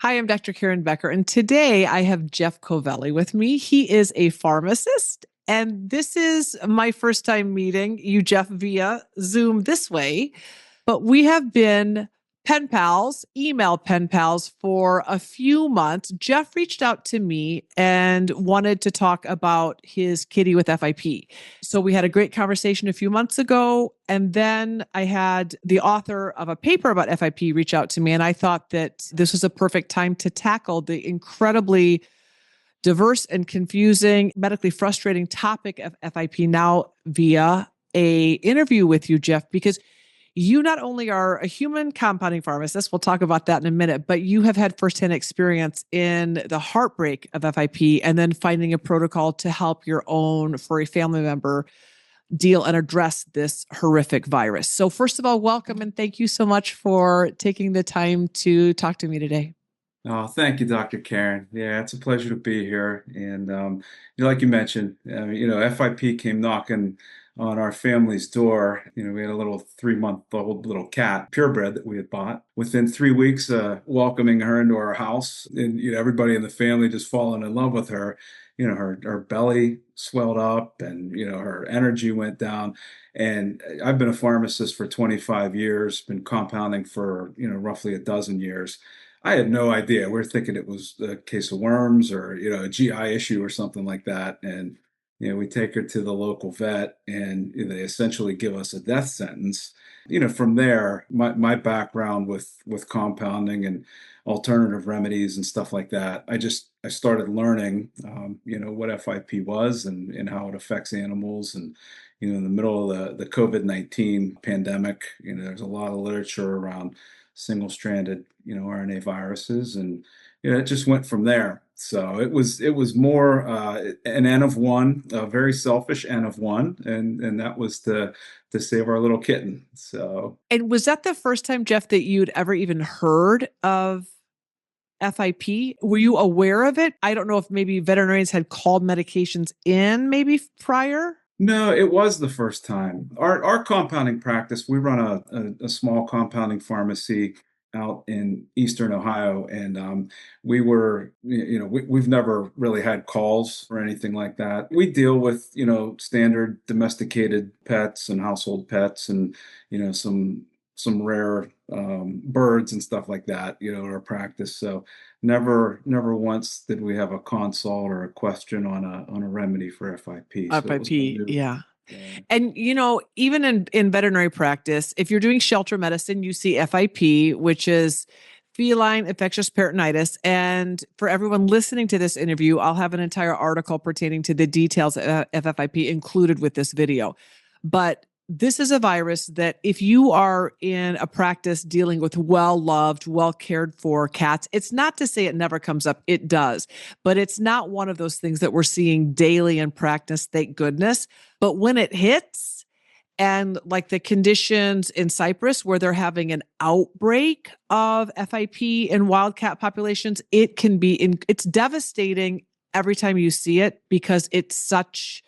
Hi, I'm Dr. Karen Becker, and today I have Jeff Covelli with me. He is a pharmacist, and this is my first time meeting you, Jeff, via Zoom this way. But we have been pen pals, email pen pals for a few months. Jeff reached out to me and wanted to talk about his kitty with FIP. So we had a great conversation a few months ago. And then I had the author of a paper about FIP reach out to me. And I thought that this was a perfect time to tackle the incredibly diverse and confusing, medically frustrating topic of FIP now via a interview with you, Jeff, because you not only are a human compounding pharmacist, we'll talk about that in a minute, but you have had firsthand experience in the heartbreak of FIP and then finding a protocol to help your own furry family member deal and address this horrific virus. So first of all, welcome and thank you so much for taking the time to talk to me today. Oh, thank you, Dr. Karen. Yeah, it's a pleasure to be here. And like you mentioned, FIP came knocking on our family's door. We had a little 3-month-old little cat, purebred, that we had bought. Within 3 weeks, welcoming her into our house, and everybody in the family just falling in love with her. Her belly swelled up, and her energy went down. And I've been a pharmacist for 25 years, been compounding for roughly a dozen years. I had no idea. We were thinking it was a case of worms or, a GI issue or something like that. And, we take her to the local vet and they essentially give us a death sentence. From there, my background with compounding and alternative remedies and stuff like that, I started learning, what FIP was and how it affects animals. And, in the middle of the COVID-19 pandemic, there's a lot of literature around single-stranded, RNA viruses, and it just went from there. So it was more an N of one, a very selfish N of one, and that was to save our little kitten. So And was that the first time, Jeff, that you'd ever even heard of FIP? Were you aware of it? I don't know if maybe veterinarians had called medications in maybe prior. no, it was the first time. Our compounding practice, we run a small compounding pharmacy out in Eastern Ohio, and we've never really had calls or anything like that. We deal with, standard domesticated pets and household pets and, some rare birds and stuff like that, in our practice. So never once did we have a consult or a question on a remedy for FIP. So it was all FIP, new. yeah. Yeah. And even in veterinary practice, if you're doing shelter medicine, you see FIP, which is feline infectious peritonitis. And for everyone listening to this interview, I'll have an entire article pertaining to the details of FIP included with this video. But this is a virus that if you are in a practice dealing with well-loved, well-cared for cats, it's not to say it never comes up. It does, but it's not one of those things that we're seeing daily in practice, thank goodness. But when it hits, and like the conditions in Cyprus where they're having an outbreak of FIP in wildcat populations, it's devastating every time you see it because it's such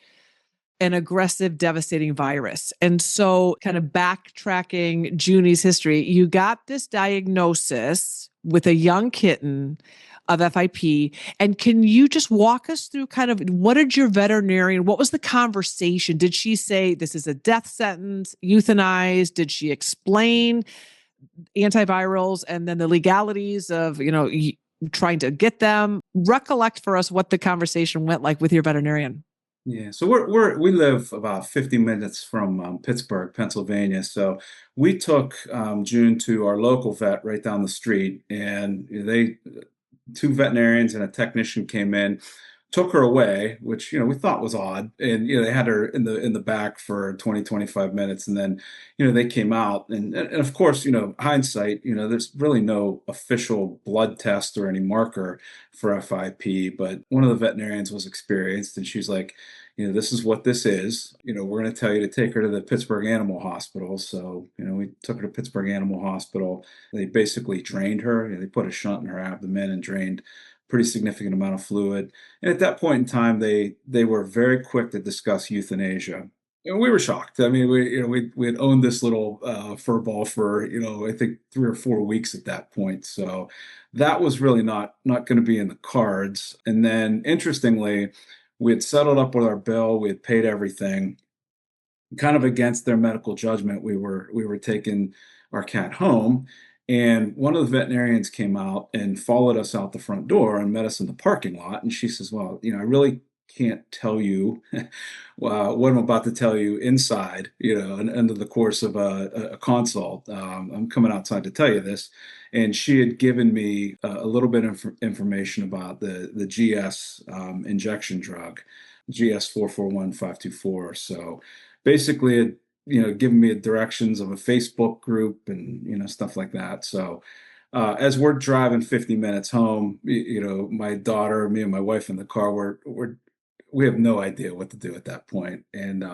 an aggressive, devastating virus. And so, kind of backtracking Junie's history, you got this diagnosis with a young kitten of FIP. And can you just walk us through kind of what did your veterinarian, what was the conversation? Did she say this is a death sentence, euthanized? Did she explain antivirals and then the legalities of, trying to get them? Recollect for us what the conversation went like with your veterinarian. Yeah, so we live about 50 minutes from Pittsburgh, Pennsylvania. So we took June to our local vet right down the street, and two veterinarians and a technician came in, took her away, which we thought was odd, and they had her in the back for 20-25 minutes, and then they came out, and of course hindsight, there's really no official blood test or any marker for FIP, but one of the veterinarians was experienced, and she's like, this is what this is. We're going to tell you to take her to the Pittsburgh Animal Hospital. So, we took her to Pittsburgh Animal Hospital. They basically drained her. They put a shunt in her abdomen and drained a pretty significant amount of fluid. And at that point in time, they were very quick to discuss euthanasia. And we were shocked. I mean, we had owned this little fur ball for, I think 3 or 4 weeks at that point. So that was really not going to be in the cards. And then interestingly, we had settled up with our bill, we had paid everything. Kind of against their medical judgment, we were taking our cat home, and one of the veterinarians came out and followed us out the front door and met us in the parking lot. And she says, "Well, I really can't tell you what I'm about to tell you inside, and under the course of a consult. I'm coming outside to tell you this." And she had given me a little bit of information about the GS injection drug, GS 441524. So basically it giving me directions of a Facebook group and stuff like that. So as we're driving 50 minutes home, my daughter, me and my wife in the car, we have no idea what to do at that point. And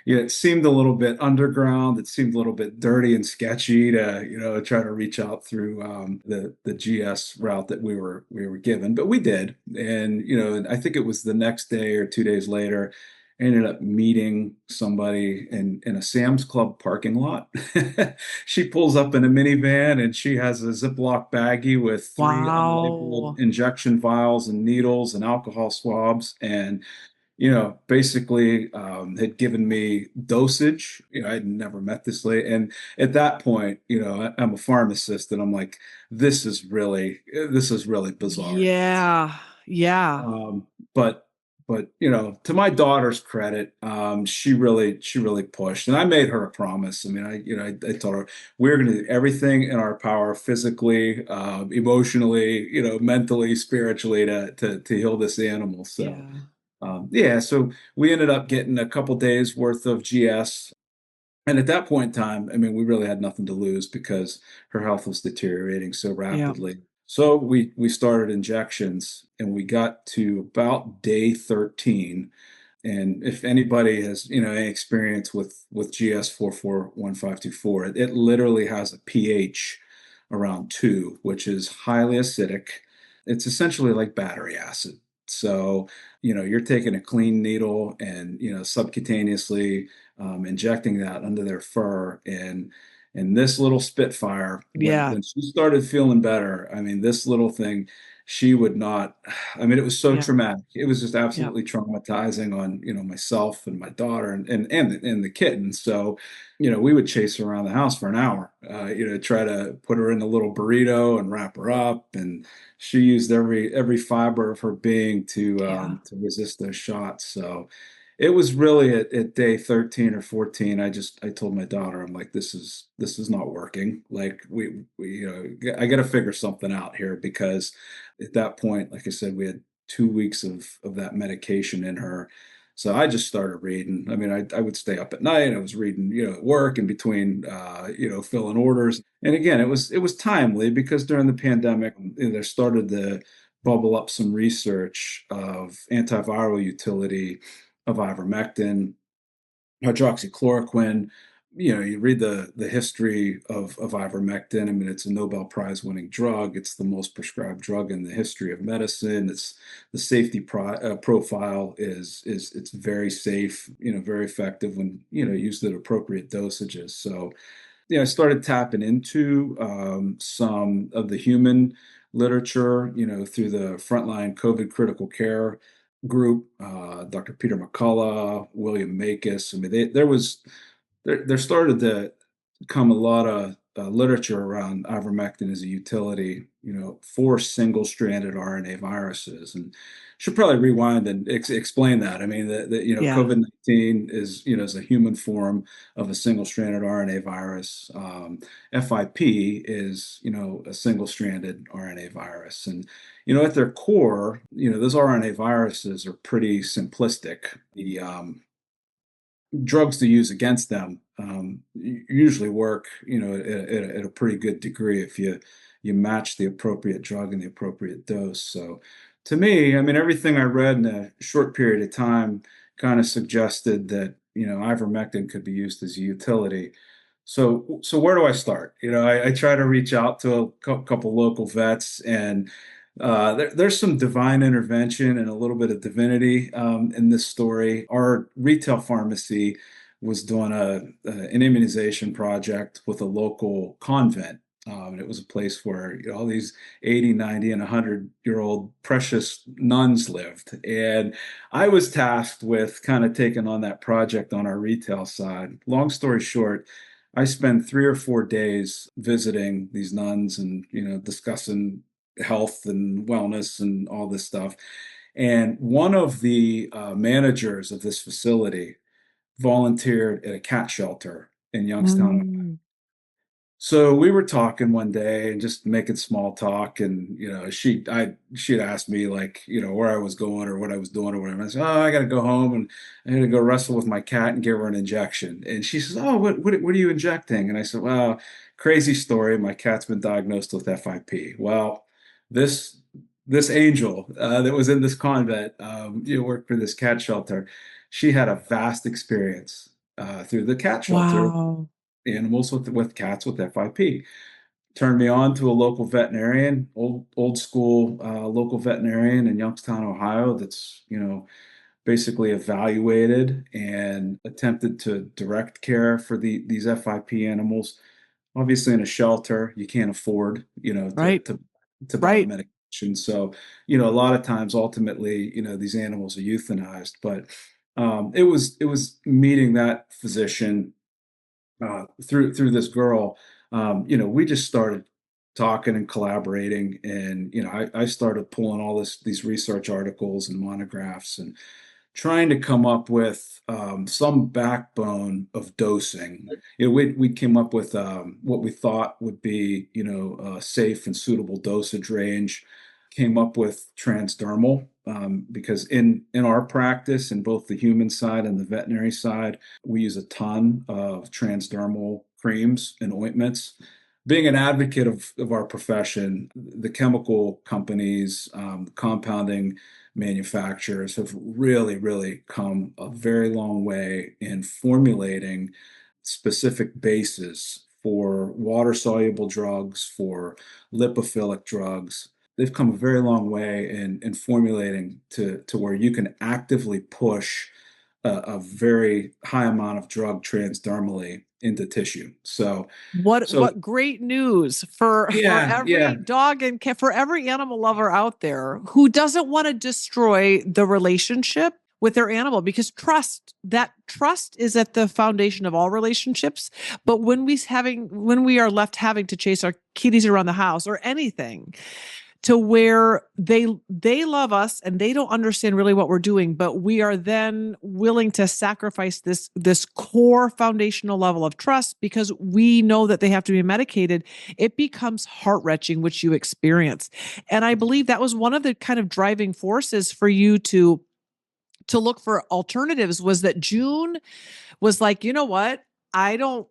it seemed a little bit underground. It seemed a little bit dirty and sketchy to try to reach out through the GS route that we were given, but we did. And I think it was the next day or 2 days later, I ended up meeting somebody in a Sam's Club parking lot. She pulls up in a minivan and she has a Ziploc baggie with three unlabeled Wow. injection vials and needles and alcohol swabs. And basically had given me dosage. I had never met this lady. And at that point, I'm a pharmacist and I'm like, this is really bizarre. Yeah. Yeah. Um, but to my daughter's credit, she really pushed, and I made her a promise. I mean, I told her we're going to do everything in our power, physically, emotionally, mentally, spiritually, to heal this animal. So Yeah. yeah, so we ended up getting a couple days worth of GS. And at that point in time, I mean, we really had nothing to lose because her health was deteriorating so Yeah. rapidly. So we started injections and we got to about day 13. And if anybody has, any experience with GS 441524, it literally has a pH around 2, which is highly acidic. It's essentially like battery acid. So, you're taking a clean needle and, subcutaneously injecting that under their fur. And this little Spitfire, when Yeah. when she started feeling better, I mean, this little thing, she would not. I mean, it was so Yeah. traumatic. It was just Yeah. absolutely traumatizing on myself and my daughter and the kitten. So, we would chase her around the house for an hour. Try to put her in a little burrito and wrap her up, and she used every fiber of her being to Yeah. resist those shots. So it was really at day 13 or 14, I told my daughter, I'm like, this is not working. Like I got to figure something out here, because at that point, like I said, we had 2 weeks of that medication in her. So I just started reading. I mean, I would stay up at night. I was reading, at work in between, filling orders. And again, it was timely because during the pandemic, there started to bubble up some research of antiviral utility of ivermectin, hydroxychloroquine. You read the history of ivermectin. I mean, it's a Nobel Prize winning drug. It's the most prescribed drug in the history of medicine. It's the safety profile is it's very safe, very effective when used at appropriate dosages. So I started tapping into some of the human literature, through the frontline COVID critical care group, Dr. Peter McCullough, William Makis. I mean, there started to come a lot of literature around ivermectin as a utility, for single-stranded RNA viruses. And should probably rewind and explain that. I mean, that Yeah. COVID-19 is a human form of a single-stranded RNA virus. FIP is, a single-stranded RNA virus. And, at their core, those RNA viruses are pretty simplistic. The drugs to use against them usually work, at a pretty good degree if you match the appropriate drug and the appropriate dose. So, to me, I mean, everything I read in a short period of time kind of suggested that ivermectin could be used as a utility. So where do I start? I try to reach out to a couple local vets, and there's some divine intervention and a little bit of divinity in this story. Our retail pharmacy was doing an immunization project with a local convent. And it was a place where all these 80, 90, and 100-year-old precious nuns lived. And I was tasked with kind of taking on that project on our retail side. Long story short, I spent 3 or 4 days visiting these nuns and, discussing health and wellness and all this stuff. And one of the managers of this facility volunteered at a cat shelter in Youngstown. Mm. So we were talking one day and just making small talk, and she'd asked me, like, where I was going or what I was doing or whatever. I said, "Oh, I got to go home and I got to go wrestle with my cat and give her an injection." And she says, "Oh, what are you injecting?" And I said, "Well, crazy story. My cat's been diagnosed with FIP." Well, this this angel that was in this convent, worked for this cat shelter. She had a vast experience through the cat shelter, Wow. animals with cats with FIP. Turned me on to a local veterinarian, old school local veterinarian in Youngstown, Ohio. That's basically evaluated and attempted to direct care for these FIP animals. Obviously, in a shelter, you can't afford Right. to buy the Right. medication. So a lot of times, ultimately, these animals are euthanized. But it was meeting that physician through this girl. We just started talking and collaborating, and I started pulling all these research articles and monographs and trying to come up with some backbone of dosing. We came up with what we thought would be a safe and suitable dosage range. Came up with transdermal, because in our practice, in both the human side and the veterinary side, we use a ton of transdermal creams and ointments. Being an advocate of our profession, the chemical companies, compounding manufacturers have really, really come a very long way in formulating specific bases for water soluble drugs, for lipophilic drugs. They've come a very long way in formulating to where you can actively push a very high amount of drug transdermally into tissue. So What great news for yeah, every yeah, dog and cat, for every animal lover out there who doesn't want to destroy the relationship with their animal, because that trust is at the foundation of all relationships. But when we are left having to chase our kitties around the house or anything, to where they love us and they don't understand really what we're doing, but we are then willing to sacrifice this core foundational level of trust because we know that they have to be medicated. It becomes heart-wrenching, which you experience. And I believe that was one of the kind of driving forces for you to look for alternatives, was that June was like, you know what, I don't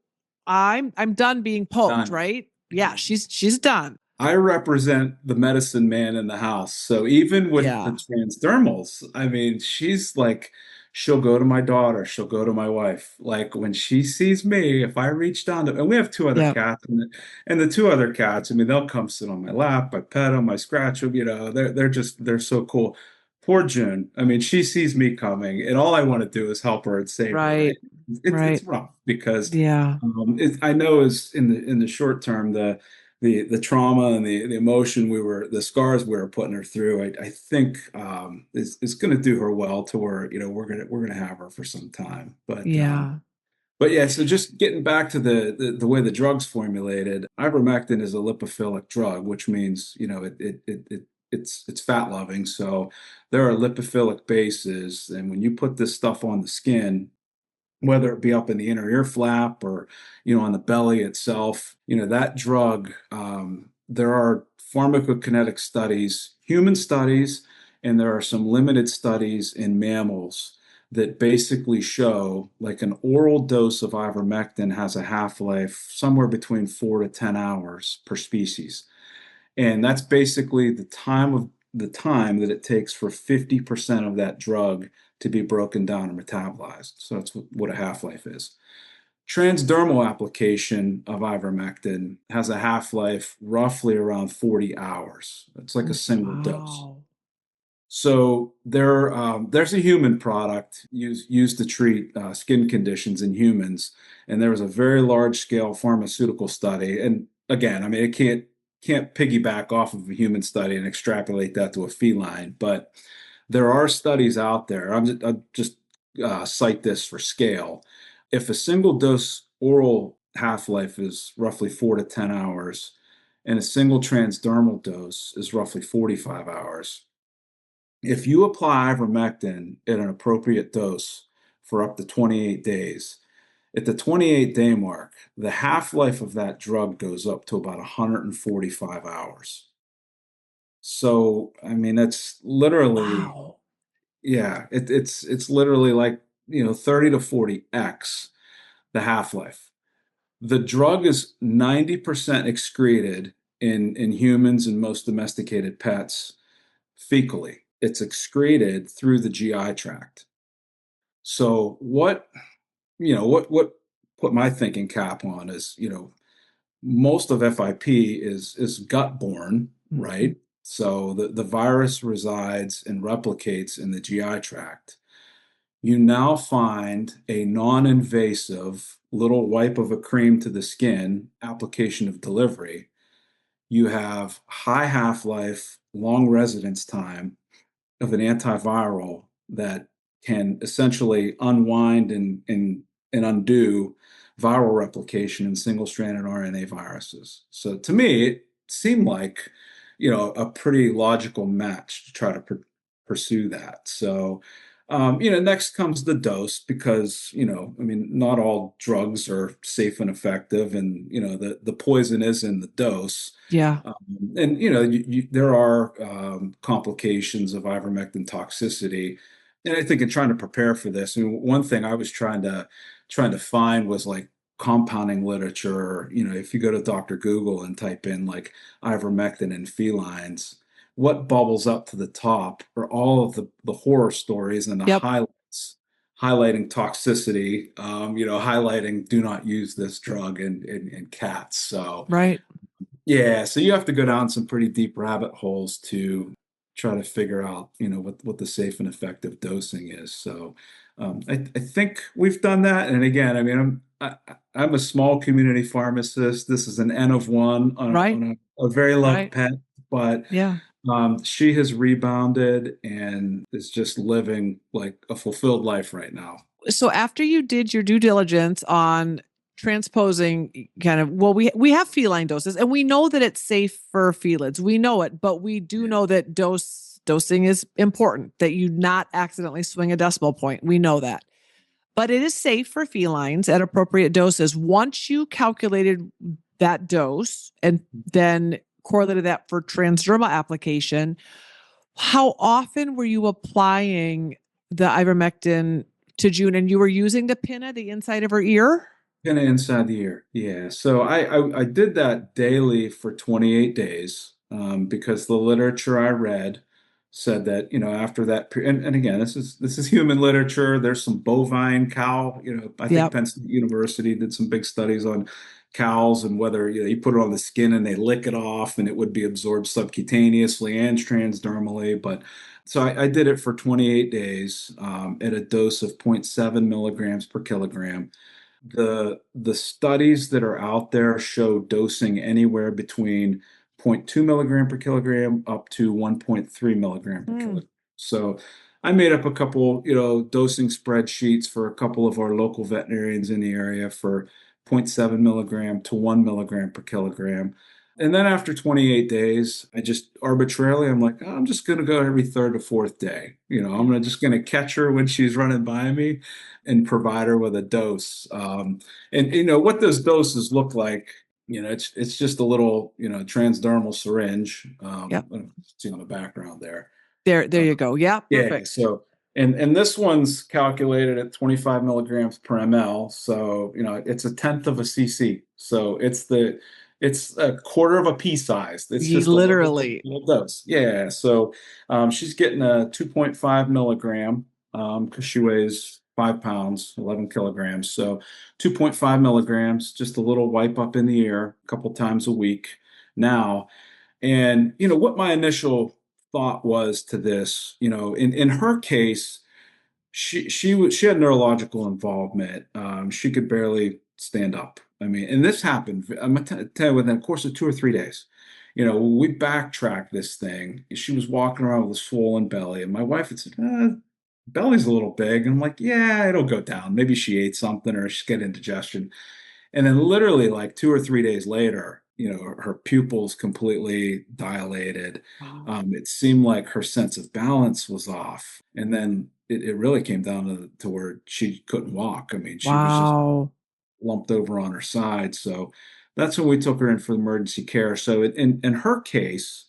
I'm done being poked, done. right? Yeah, she's done. I represent the medicine man in the house. So even with the Yeah. transdermals, I mean, she's like, she'll go to my daughter, she'll go to my wife. Like when she sees me, if I reach down to, and we have two other Yeah. cats, and the two other cats, I mean, they'll come sit on my lap, I pet them, I scratch them, they're so cool. Poor June. I mean, she sees me coming, and all I want to do is help her and save her, right? Right. It's Right. rough because Yeah. I know is in the short term the trauma and the emotion the scars we were putting her through, I think is going to do her well to where we're gonna have her for some time. Yeah. But yeah, so just getting back to the way the drug's formulated, ivermectin is a lipophilic drug, which means it's fat loving. So there are lipophilic bases, and when you put this stuff on the skin, whether it be up in the inner ear flap or on the belly itself, that drug, there are pharmacokinetic studies, human studies, and there are some limited studies in mammals that basically show like an oral dose of ivermectin has a half-life somewhere between 4 to 10 hours per species. And that's basically the time that it takes for 50% of that drug to be broken down and metabolized. So that's what a half-life is. Transdermal application of ivermectin has a half-life roughly around 40 hours. It's like a single dose. Wow. So there's a human product used to treat skin conditions in humans, and there was a very large scale pharmaceutical study. And again, I mean, it can't piggyback off of a human study and extrapolate that to a feline, but there are studies out there. I'll just cite this for scale. If a single dose oral half-life is roughly 4 to 10 hours, and a single transdermal dose is roughly 45 hours. If you apply ivermectin at an appropriate dose for up to 28 days, at the 28-day mark, the half-life of that drug goes up to about 145 hours. So, I mean, that's literally, Wow. yeah, it's literally like, 30 to 40x the half-life. The drug is 90% excreted in humans and most domesticated pets fecally. It's excreted through the GI tract. So what put my thinking cap on is, most of FIP is gut-borne, Mhm. right? So the virus resides and replicates in the GI tract. You now find a non-invasive little wipe of a cream to the skin, application of delivery. You have high half-life, long residence time of an antiviral that can essentially unwind and undo viral replication in single-stranded RNA viruses. So to me, it seemed like, a pretty logical match to try to pursue that. So, next comes the dose because, I mean, not all drugs are safe and effective, and the poison is in the dose. Yeah. Um, and there are complications of ivermectin toxicity, and I think in trying to prepare for this, I mean, one thing I was trying to find was like compounding literature. If you go to Dr. Google and type in like ivermectin and felines, what bubbles up to the top are all of the horror stories and the Yep. highlights highlighting toxicity, highlighting do not use this drug in cats. So Right. yeah, so you have to go down some pretty deep rabbit holes to try to figure out, what the safe and effective dosing is. So I think we've done that. And again, I mean, I'm a small community pharmacist. This is an N of one Right. on a very loved Right. pet, but Yeah. she has rebounded and is just living like a fulfilled life right now. So after you did your due diligence on transposing kind of, well, we have feline doses and we know that it's safe for felids. We know it, but we do Yeah. know that dosing is important, that you not accidentally swing a decimal point. We know that. But it is safe for felines at appropriate doses. Once you calculated that dose and then correlated that for transdermal application, how often were you applying the ivermectin to June? And you were using the pinna, the inside of her ear? Kind of inside the ear. Yeah. So I did that daily for 28 days because the literature I read said that, after that, and again, this is human literature. There's some bovine cow, I think Yep. Penn State University did some big studies on cows and whether, you put it on the skin and they lick it off and it would be absorbed subcutaneously and transdermally. But so I did it for 28 days at a dose of zero point 0.7 milligrams per kilogram. The studies that are out there show dosing anywhere between zero point 0.2 milligram per kilogram up to 1.3 milligram per Mm, kilogram. So I made up a couple, dosing spreadsheets for a couple of our local veterinarians in the area for zero point 0.7 milligram to 1 milligram per kilogram. And then after 28 days, I just arbitrarily, I'm like, "Oh, I'm just going to go every third or fourth day. Just going to catch her when she's running by me and provide her with a dose. And what those doses look like, it's just a little, transdermal syringe. yep. See on the background there. There Uh, you go. Yeah, yeah. perfect. So, and this one's calculated at 25 milligrams per ml. So, it's a tenth of a cc. So it's a quarter of a pea size. It's Ye just a literally. little dose. Yeah. So, she's getting a 2.5 milligram, because she weighs 5 pounds, 11 kilograms. So 2.5 milligrams, just a little wipe up in the ear a couple times a week now. And what my initial thought was to this, in her case, she had neurological involvement. She could barely stand up. I mean, and this happened. I'm gonna tell you within the course of 2 or 3 days. We backtracked this thing. She was walking around with a swollen belly, and my wife had said, "Belly's a little big." And I'm like, "Yeah, it'll go down. Maybe she ate something or she's getting indigestion." And then literally like 2 or 3 days later, her pupils completely dilated. Wow. It seemed like her sense of balance was off. And then it really came down to where she couldn't walk. I mean, she was just Wow. lumped over on her side. So that's when we took her in for emergency care. So in her case,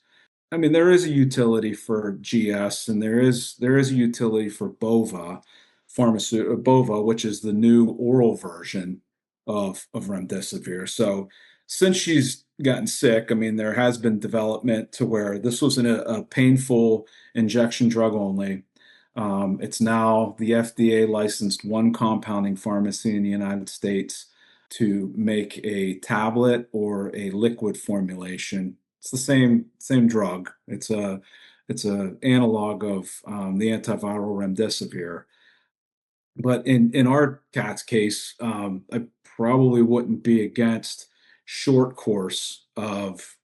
I mean, there is a utility for GS, and there is a utility for Bova, which is the new oral version of remdesivir. So since she's gotten sick, I mean, there has been development to where this was a painful injection drug only. It's now the FDA licensed one compounding pharmacy in the United States to make a tablet or a liquid formulation. It's the same drug. It's a analog of the antiviral remdesivir. But in our cat's case, I probably wouldn't be against short course of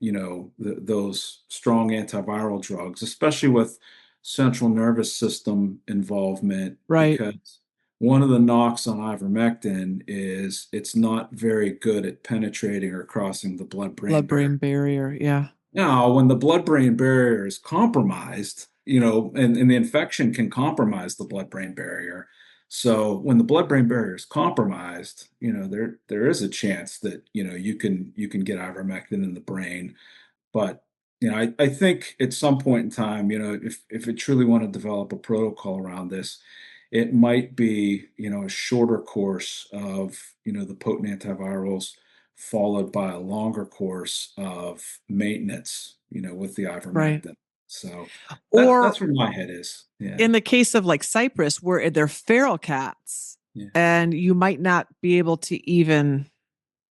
those strong antiviral drugs, especially with central nervous system involvement, Right. because one of the knocks on ivermectin is it's not very good at penetrating or crossing the blood-brain barrier. Blood-brain barrier. Yeah. Now, when the blood-brain barrier is compromised, and the infection can compromise the blood-brain barrier. So when the blood-brain barrier is compromised, there is a chance that, you can get ivermectin in the brain. But I think at some point in time, if it truly want to develop a protocol around this, it might be, a shorter course of, the potent antivirals, followed by a longer course of maintenance, with the Right. ivermectin. So that's Or where my head is. Yeah. in the case of like Cyprus, where they're feral cats Yeah. and you might not be able to even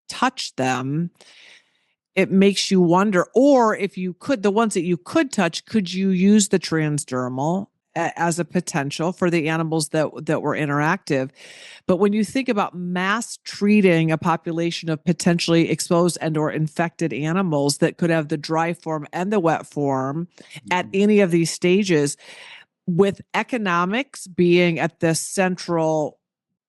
touch them, it makes you wonder. Or if you could, the ones that you could touch, could you use the transdermal as a potential for the animals that were interactive? But when you think about mass treating a population of potentially exposed and or infected animals that could have the dry form and the wet form at Mhm. any of these stages, with economics being at the central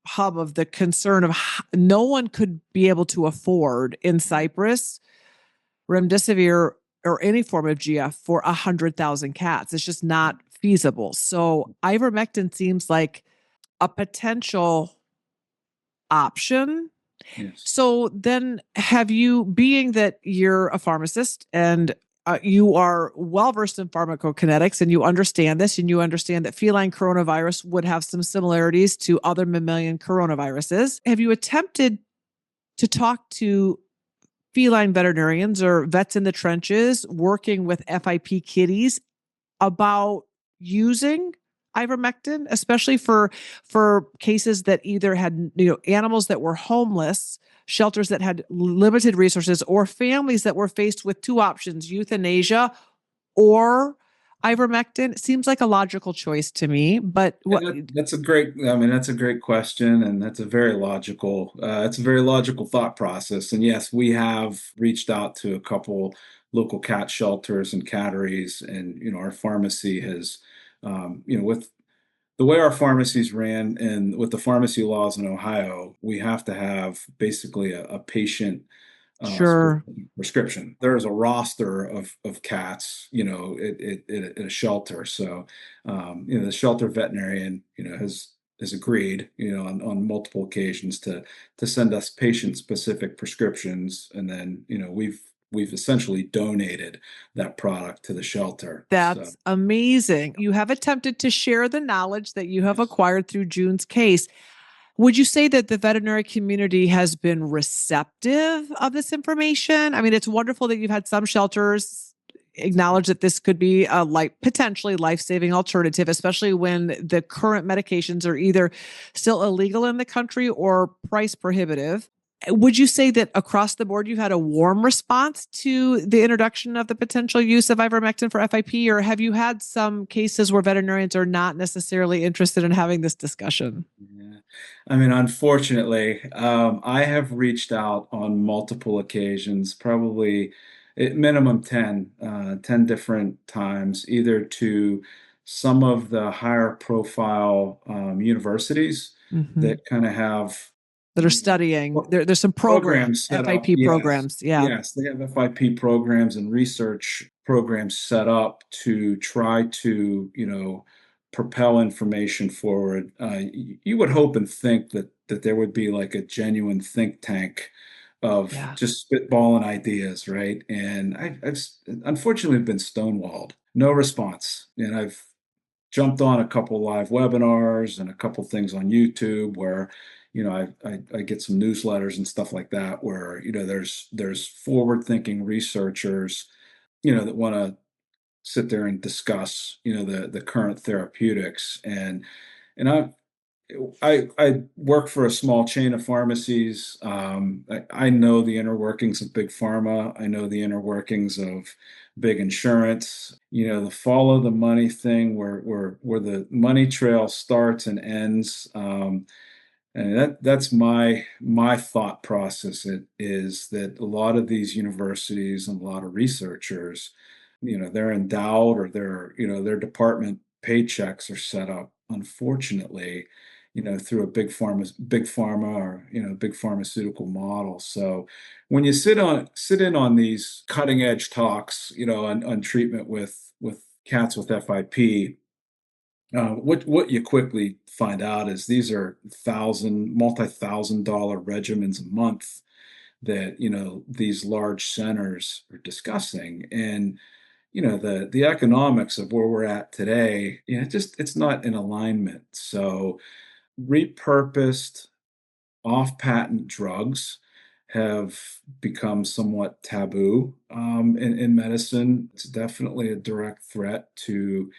hub of the concern of no one could be able to afford in Cyprus remdesivir or any form of GF for 100,000 cats. It's just not feasible. So ivermectin seems like a potential option. Yes. So then, have you, being that you're a pharmacist and you are well versed in pharmacokinetics and you understand this and you understand that feline coronavirus would have some similarities to other mammalian coronaviruses, have you attempted to talk to feline veterinarians or vets in the trenches working with FIP kitties about using ivermectin, especially for cases that either had animals that were homeless, shelters that had limited resources, or families that were faced with two options: euthanasia or ivermectin? It seems like a logical choice to me, but And what? that's a great question, and it's a very logical thought process. And yes, we have reached out to a couple local cat shelters and catteries, and our pharmacy has, with the way our pharmacies ran and with the pharmacy laws in Ohio, we have to have basically a patient Sure. prescription. There is a roster of cats, at a shelter. So, the shelter veterinarian, has agreed, on multiple occasions to send us patient-specific prescriptions, and then, we've essentially donated that product to the shelter. So, That's amazing. You have attempted to share the knowledge that you have yes. acquired through June's case. Would you say that the veterinary community has been receptive of this information? I mean, it's wonderful that you've had some shelters acknowledge that this could be a potentially life-saving alternative, especially when the current medications are either still illegal in the country or price prohibitive. Would you say that across the board you've had a warm response to the introduction of the potential use of ivermectin for FIP, or have you had some cases where veterinarians are not necessarily interested in having this discussion? Yeah. I mean, unfortunately, I have reached out on multiple occasions, probably at minimum 10 different times, either to some of the higher profile universities Mm-hmm. that kind of have, That are you know, studying. There's some programs, programs set up. FIP Yes. programs. Yeah. Yes, they have FIP programs and research programs set up to try to, propel information forward. You would hope and think that there would be like a genuine think tank of Yeah. just spitballing ideas, right? And I've unfortunately been stonewalled. No response. And I've jumped on a couple live webinars and a couple things on YouTube where, I get some newsletters and stuff like that where, there's forward-thinking researchers, that want to sit there and discuss, the current therapeutics. And I work for a small chain of pharmacies. I know the inner workings of big pharma. I know the inner workings of big insurance. The follow the money thing, where the money trail starts and ends. And that's my thought process. It is that a lot of these universities and a lot of researchers, they're endowed, or their department paychecks are set up, unfortunately, through a big pharma, or big pharmaceutical model. So when you sit in on these cutting edge talks, on treatment with cats with FIP, what you quickly find out is these are multi-thousand-dollar regimens a month that these large centers are discussing. And the economics of where we're at today, it's not in alignment. So repurposed off-patent drugs have become somewhat taboo, in medicine. It's definitely a direct threat to,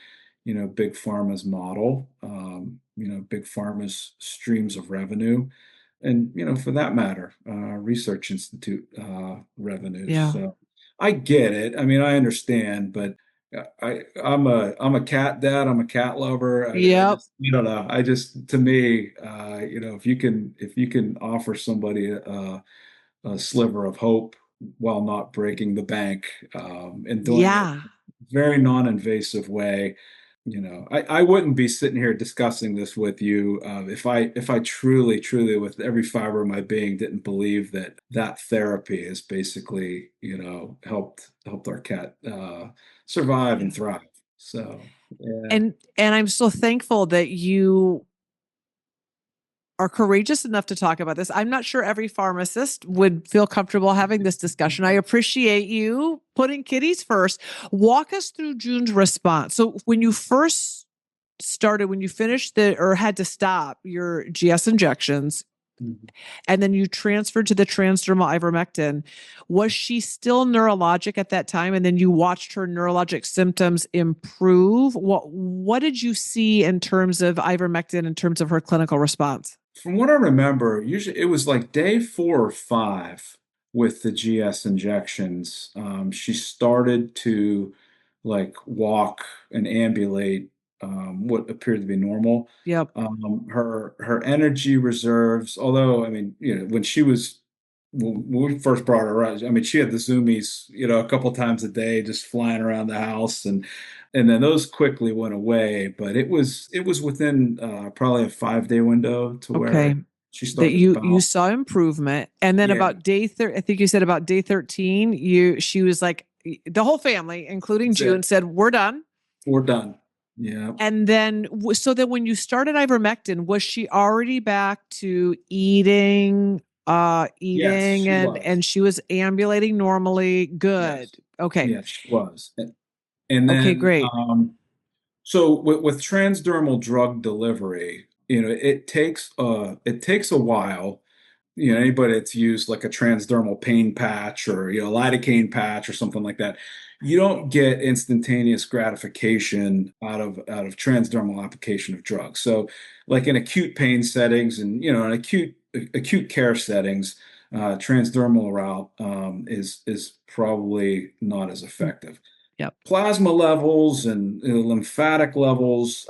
big pharma's model, big pharma's streams of revenue, and, for that matter, research institute revenues. Yeah. So I get it. I mean, I understand, but I'm a cat dad. I'm a cat lover. I Yep. just, don't know. I just, to me, if you can offer somebody a sliver of hope while not breaking the bank, and doing it Yeah. very non-invasive way. I wouldn't be sitting here discussing this with you, if I truly, truly, with every fiber of my being, didn't believe that therapy has basically, helped our cat survive Yeah. and thrive. So yeah. And I'm so thankful that you are courageous enough to talk about this. I'm not sure every pharmacist would feel comfortable having this discussion. I appreciate you putting kitties first. Walk us through June's response. So when you first started, when you finished or had to stop your GS injections, Mhm. and then you transferred to the transdermal ivermectin, was she still neurologic at that time? And then you watched her neurologic symptoms improve. What did you see in terms of ivermectin, in terms of her clinical response? From what I remember, usually it was like day 4 or 5 with the GS injections. She started to like walk and ambulate, what appeared to be normal. Yep. Her energy reserves, although I mean, when we first brought her around, I mean, she had the zoomies, a couple times a day, just flying around the house, and then those quickly went away. But it was within, probably a 5-day window to Okay. where she That started to you bounce. saw improvement. And then Yeah, about day 30, I think you said about day 13, she was like, the whole family, including that's June, it. said, we're done. We're done. Yeah. And then, so then when you started ivermectin, was she already back to Yes, eating she and was. she was ambulating normally? Good. Yes. Okay. Yes, she was. And Okay, then, great. so with transdermal drug delivery, it takes a while. Anybody that's used like a transdermal pain patch, or lidocaine patch or something like that, you don't get instantaneous gratification out of transdermal application of drugs. So like in acute pain settings, and in acute care settings, Transdermal route is probably not as Mm. effective. Yep. Plasma levels and lymphatic levels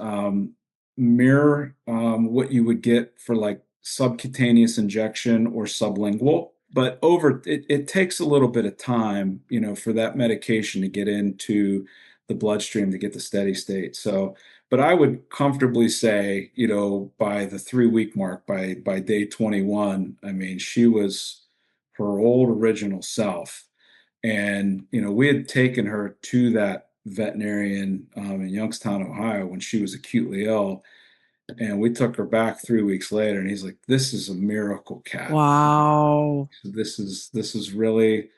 mirror what you would get for like subcutaneous injection or sublingual. But it takes a little bit of time, for that medication to get into the bloodstream to get the steady state. So, but I would comfortably say, by the 3 week mark, by day 21, I mean, she was her old original self. And, we had taken her to that veterinarian in Youngstown, Ohio, when she was acutely ill. And we took her back 3 weeks later, and he's like, "This is a miracle cat. Wow. This is really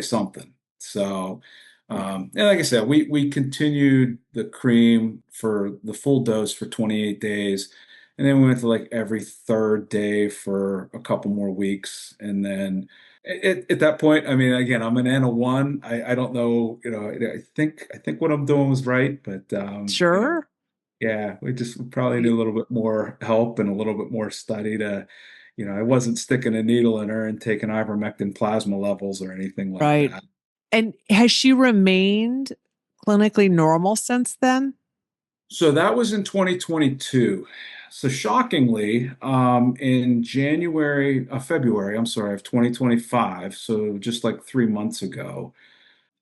something." So, and like I said, we continued the cream for the full dose for 28 days, and then we went to like every third day for a couple more weeks, and then at that point, I mean, again, I'm an N of one. I don't know, I think what I'm doing was right, but Sure. yeah, we probably need a little bit more help and a little bit more study to, I wasn't sticking a needle in her and taking ivermectin plasma levels or anything like Right. that. And has she remained clinically normal since then? So that was in 2022. So shockingly, in February, I'm sorry, of 2025, so just like 3 months ago,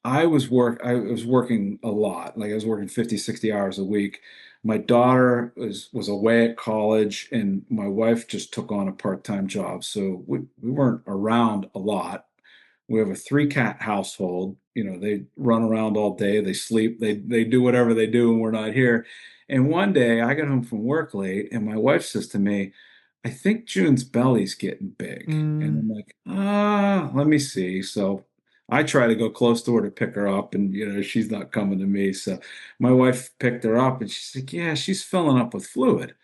I was working a lot. Like I was working 50, 60 hours a week. My daughter was away at college and my wife just took on a part-time job. So we weren't around a lot. We have a three-cat household. They run around all day, they sleep, they do whatever they do when we're not here. And one day I got home from work late and my wife says to me, "I think June's belly's getting big." And Mm, I'm like, let me see. So I try to go close to her to pick her up, and she's not coming to me. So my wife picked her up, and she's like, "Yeah, she's filling up with fluid."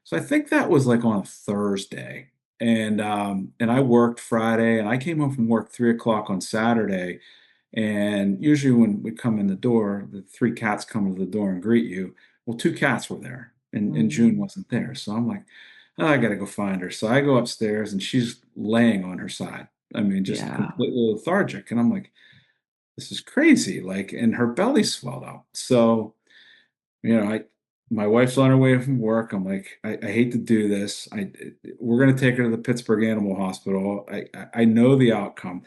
So I think that was like on a Thursday, and I worked Friday, and I came home from work 3 o'clock on Saturday, and usually when we come in the door, the three cats come to the door and greet you. Well, two cats were there, and June mm, wasn't there. So I'm like, "Oh, I gotta go find her." So I go upstairs, and she's laying on her side. I mean, just yeah. completely lethargic. And I'm like, "This is crazy." Like, and her belly swelled up. So, my wife's on her way from work. I'm like, I hate to do this. We're gonna take her to the Pittsburgh Animal Hospital. I know the outcome.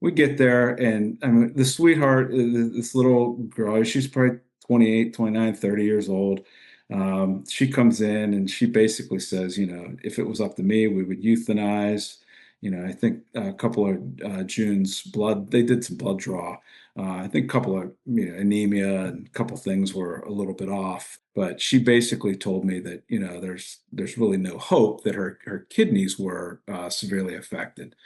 We get there, and I mean, the sweetheart, this little girl, she's probably 28, 29, 30 years old. She comes in and she basically says, if it was up to me, we would euthanize. I think a couple of June's blood, they did some blood draw. I think a couple of anemia and a couple things were a little bit off, but she basically told me that there's really no hope, that her kidneys were severely affected.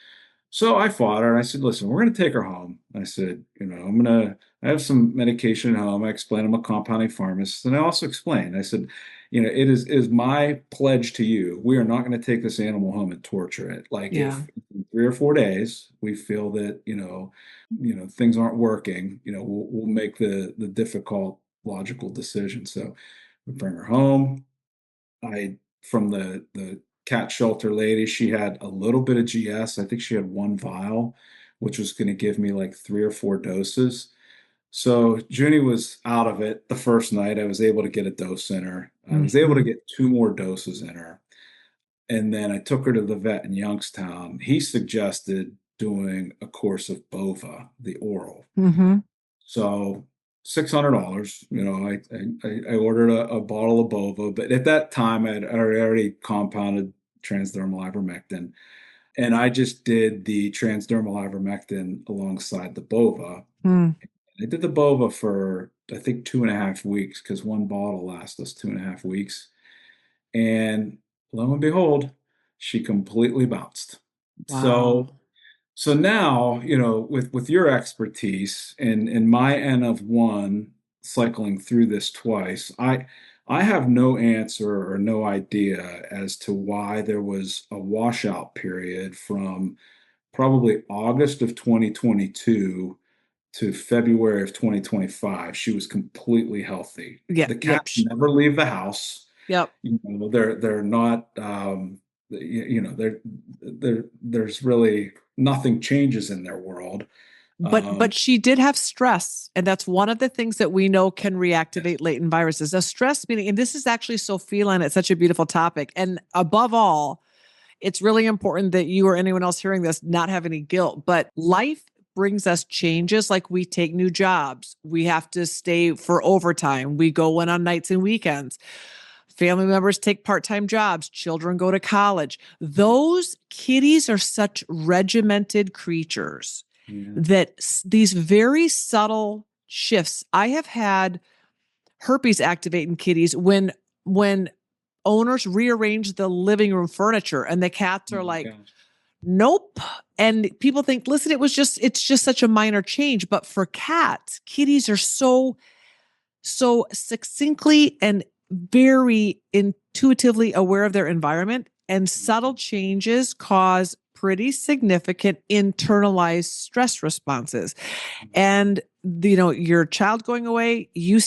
So I fought her and I said, "Listen, we're going to take her home." I said, I have some medication at home. I explained I'm a compounding pharmacist. And I also explained, I said, it is my pledge to you. We are not going to take this animal home and torture it. Like Yeah. if in 3 or 4 days we feel that, things aren't working, we'll make the difficult logical decision. So we bring her home. I from the cat shelter lady, she had a little bit of GS. I think she had one vial, which was going to give me like 3 or 4 doses. So Junie was out of it the first night. I was able to get a dose in her. I was able to Hmm. get two more doses in her. And then I took her to the vet in Youngstown. He suggested doing a course of Bova, the oral. Hmm. So $600, I ordered a bottle of Bova, but at that time I'd already compounded transdermal ivermectin, and I just did the transdermal ivermectin alongside the Bova. Mm. I did the Bova for I think 2.5 weeks because one bottle lasts us 2.5 weeks, and lo and behold, she completely bounced. So Wow. so now, with your expertise and my N of one cycling through this twice, I have no answer or no idea as to why there was a washout period from probably August of 2022 to February of 2025. She was completely healthy. Yeah. The Yep. cats never leave the house. Yep. They're not. there's really nothing changes in their world. But she did have stress, and that's one of the things that we know can Yes. reactivate latent viruses. A stress meaning, and this is actually so feline. It's such a beautiful topic, and above all, it's really important that you or anyone else hearing this not have any guilt. But life brings us changes, like we take new jobs, we have to stay for overtime, we go in on nights and weekends. Family members take part time jobs, children go to college. Those kitties are such regimented creatures Yeah. that these very subtle shifts. I have had herpes activate in kitties when owners rearrange the living room furniture and the cats Oh are my like, gosh. nope. And people think, listen, it's just such a minor change. But for cats, kitties are so succinctly and very intuitively aware of their environment, and subtle changes cause pretty significant internalized stress responses. And your child going away, you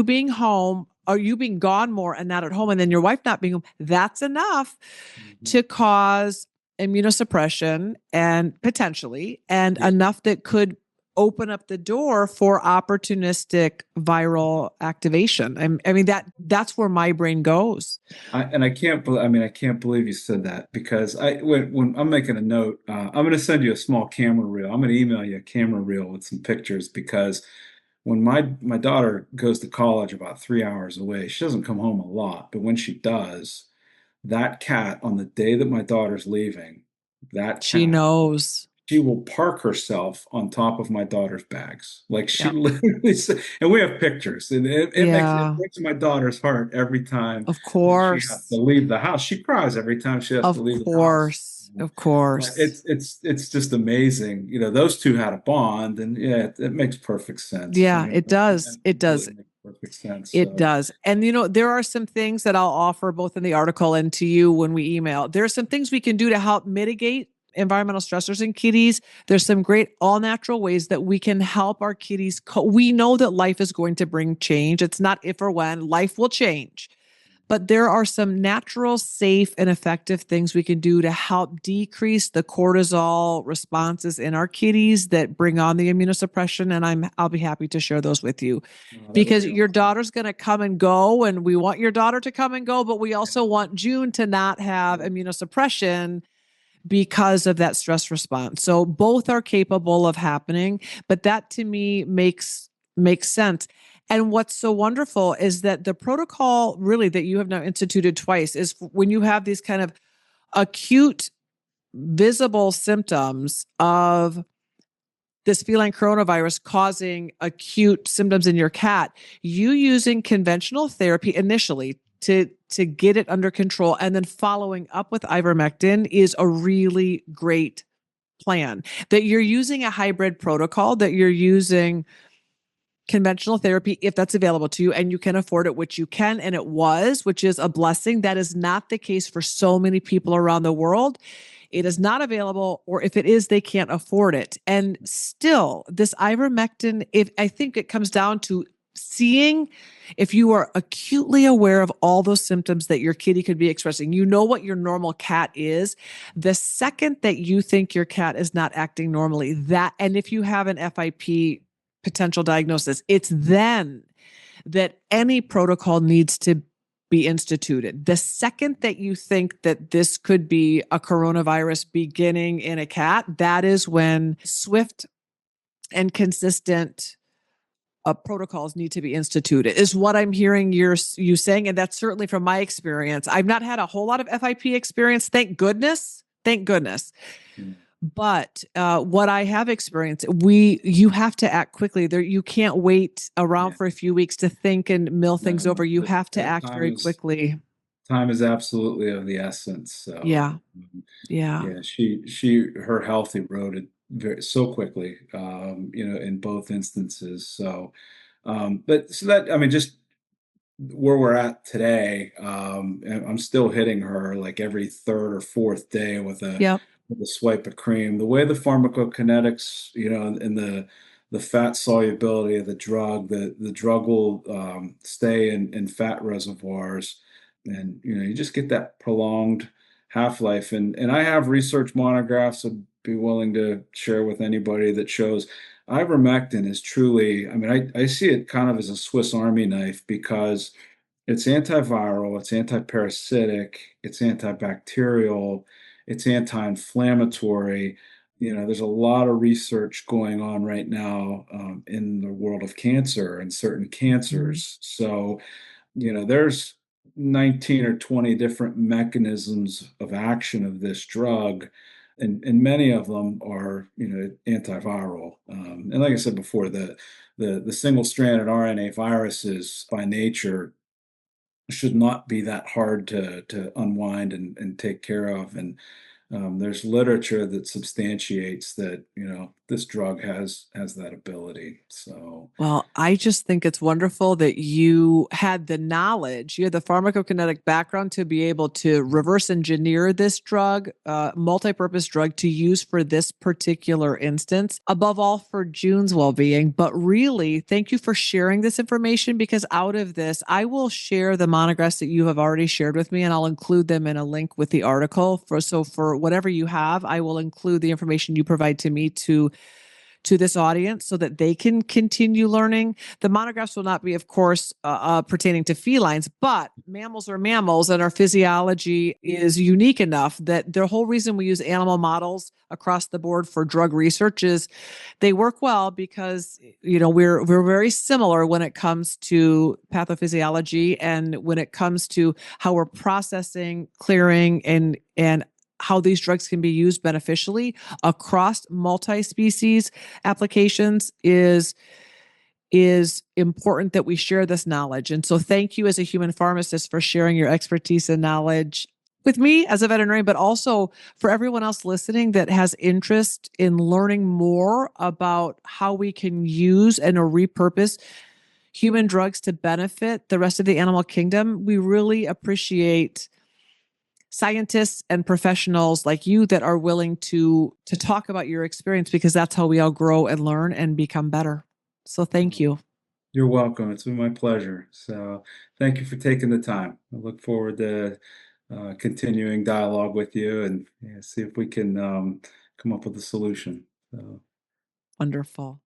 being home, or you being gone more and not at home, and then your wife not being home, that's enough Mhm. to cause immunosuppression, and potentially, and Yeah. enough that could open up the door for opportunistic viral activation. I mean, that's where my brain goes. I can't believe, I mean, I can't believe you said that, because when I'm making a note, I'm going to send you a small camera reel. I'm going to email you a camera reel with some pictures, because when my daughter goes to college about 3 hours away, she doesn't come home a lot, but when she does, that cat, on the day that my daughter's leaving, that She cat, knows. she will park herself on top of my daughter's bags. Like, she Yep. literally, and we have pictures, and it Yeah. breaks my daughter's heart every time Of that she has to course. leave the house. She cries every time she has to Of leave the house. course. Of But course. it's just amazing. Those two had a bond, and yeah, it makes perfect sense. Yeah, it does. It It does. completely makes perfect sense. It So does. And there are some things that I'll offer both in the article and to you when we email. There are some things we can do to help mitigate environmental stressors in kitties. There's some great all natural ways that we can help our kitties. We know that life is going to bring change. It's not if or when, life will change. But there are some natural, safe, and effective things we can do to help decrease the cortisol responses in our kitties that bring on the immunosuppression. And I'll be happy to share those with you, that would because be your awesome. daughter's going to come and go, and we want your daughter to come and go, but we also want June to not have Yeah. immunosuppression because of that stress response. So both are capable of happening, but that to me makes sense. And what's so wonderful is that the protocol really that you have now instituted twice is when you have these kind of acute visible symptoms of this feline coronavirus causing acute symptoms in your cat, you using conventional therapy initially to get it under control, and then following up with ivermectin is a really great plan. That you're using a hybrid protocol, that you're using conventional therapy if that's available to you and you can afford it, which you can, and it was, which is a blessing. That is not the case for so many people around the world. It is not available, or if it is, they can't afford it. And still, this ivermectin, if I think it comes down to seeing if you are acutely aware of all those symptoms that your kitty could be expressing. You know what your normal cat is. The second that you think your cat is not acting normally, that, and if you have an FIP potential diagnosis, it's then that any protocol needs to be instituted. The second that you think that this could be a coronavirus beginning in a cat, that is when swift and consistent protocols need to be instituted, is what I'm hearing you saying. And that's certainly from my experience. I've not had a whole lot of FIP experience, thank goodness. Thank goodness. Yeah. But what I have experienced, you have to act quickly. There, you can't wait around Yeah. for a few weeks to think and mill things over. No, You have to the act very quickly. time is absolutely of the essence. So Yeah, yeah, yeah, her health eroded so quickly, in both instances. So, but so that, I mean, just where we're at today, and I'm still hitting her like every third or fourth day with a yep, swipe of cream. The way the pharmacokinetics, and the fat solubility of the drug, the drug will stay in fat reservoirs, and you just get that prolonged half-life. And I have research monographs I'd be willing to share with anybody that shows ivermectin is truly, I mean, I see it kind of as a Swiss Army knife because it's antiviral, it's antiparasitic, it's antibacterial, it's anti-inflammatory. There's a lot of research going on right now in the world of cancer and certain Mhm. cancers. So, there's 19 or 20 different mechanisms of action of this drug, and many of them are, antiviral. And like I said before, the single-stranded RNA viruses by nature should not be that hard to unwind and take care of. And there's literature that substantiates that, this drug has that ability. So, Well, I just think it's wonderful that you had the knowledge, you had the pharmacokinetic background to be able to reverse engineer this drug, multi-purpose drug to use for this particular instance, above all for June's well-being. But really, thank you for sharing this information because out of this, I will share the monographs that you have already shared with me and I'll include them in a link with the article. For whatever you have, I will include the information you provide to me to this audience so that they can continue learning. The monographs will not be, of course, pertaining to felines, but mammals are mammals, and our physiology is unique enough that the whole reason we use animal models across the board for drug research is they work well because we're very similar when it comes to pathophysiology and when it comes to how we're processing, clearing, and how these drugs can be used beneficially across multi-species applications is important that we share this knowledge. And so thank you as a human pharmacist for sharing your expertise and knowledge with me as a veterinarian, but also for everyone else listening that has interest in learning more about how we can use and or repurpose human drugs to benefit the rest of the animal kingdom. We really appreciate scientists and professionals like you that are willing to talk about your experience because that's how we all grow and learn and become better. So thank uh, you. you're welcome. It's been my pleasure. So, thank you for taking the time. I look forward to continuing dialogue with you and, yeah, see if we can come up with a solution. So. Wonderful.